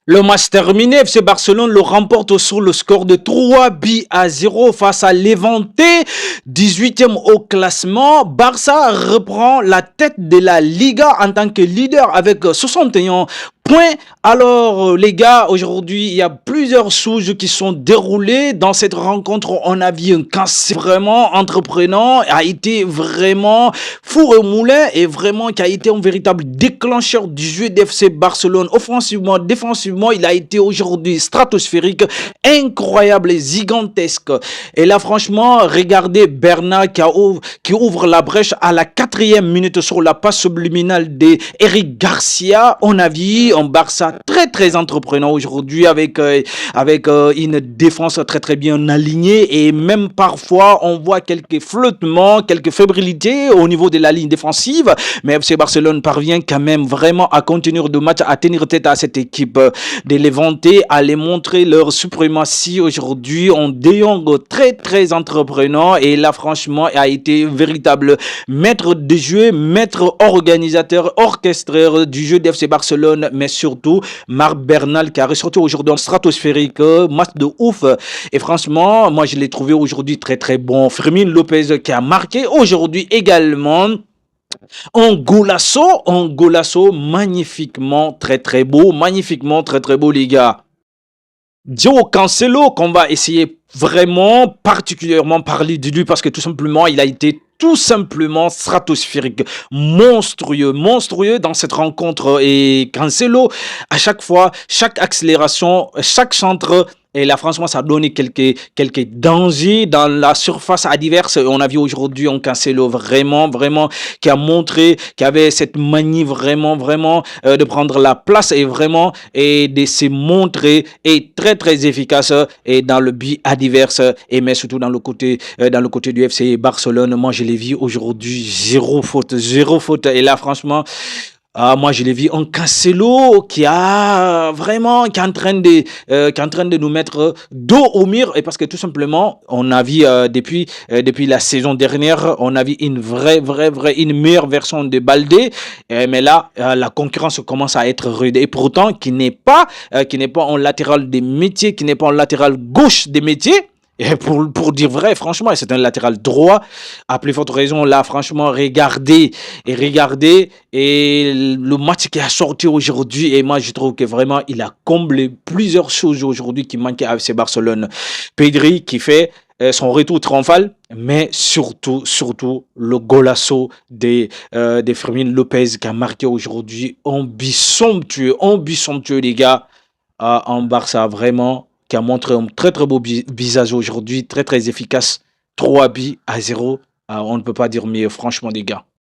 Le match terminé, FC Barcelone le remporte sur le score de 3-0 face à Levante, 18e au classement. Barça reprend la tête de la Liga en tant que leader avec 61 points. Alors les gars, aujourd'hui il y a plusieurs choses qui sont déroulées dans cette rencontre. On a vu un casse vraiment entreprenant, a été vraiment four et moulin et vraiment qui a été un véritable déclencheur du jeu d'FC Barcelone. Offensivement, défensivement, il a été aujourd'hui stratosphérique, incroyable et gigantesque. Et là franchement, regardez Bernat qui ouvre la brèche à la 4e minute sur la passe subliminale d'Eric Garcia. On a vu un Barça très entreprenant aujourd'hui avec une défense très bien alignée et même parfois on voit quelques flottements, quelques fébrilités au niveau de la ligne défensive, mais FC Barcelone parvient quand même vraiment à contenir le match, à tenir tête à cette équipe de Levante, à les montrer leur suprématie aujourd'hui. On De Jong très entreprenant et là franchement a été véritable maître de jeu, maître organisateur, orchestreur du jeu d'FC Barcelone, mais surtout Marc Bernal qui a ressorti aujourd'hui en stratosphérique, match de ouf. Et franchement, moi je l'ai trouvé aujourd'hui très bon. Fermin Lopez qui a marqué aujourd'hui également. Un golasso magnifiquement très beau les gars. Joe Cancelo qu'on va essayer vraiment particulièrement parler de lui parce que tout simplement il a été tout simplement stratosphérique, monstrueux dans cette rencontre. Et Cancelo, à chaque fois, chaque accélération, chaque centre, et là, franchement, ça a donné quelques dangers dans la surface adverse. On a vu aujourd'hui un Cancelo vraiment, qui a montré qu'il avait cette manie vraiment, de prendre la place et vraiment, et de se montrer et très efficace et dans le but adverse et mais surtout dans le côté du FC Barcelone. Moi, je l'ai vu aujourd'hui, zéro faute. Et là, franchement, moi, je l'ai vu en Cancelo qui est en train de nous mettre dos au mur et parce que tout simplement, on a vu depuis la saison dernière, on a vu une meilleure version de Baldé, mais là, la concurrence commence à être rude et pourtant, qui n'est pas en latéral des métiers, qui n'est pas en latéral gauche des métiers. Et pour dire vrai, franchement, c'est un latéral droit. À plus forte raison, là, franchement, regardez. Et le match qui a sorti aujourd'hui, et moi, je trouve que vraiment, il a comblé plusieurs choses aujourd'hui qui manquaient à FC Barcelone. Pedri qui fait son retour triomphal, mais surtout, le golasso de Fermin Lopez qui a marqué aujourd'hui un but somptueux, les gars, en Barça, vraiment qui a montré un très beau visage aujourd'hui, très efficace. 3-0. On ne peut pas dire mieux, franchement, les gars.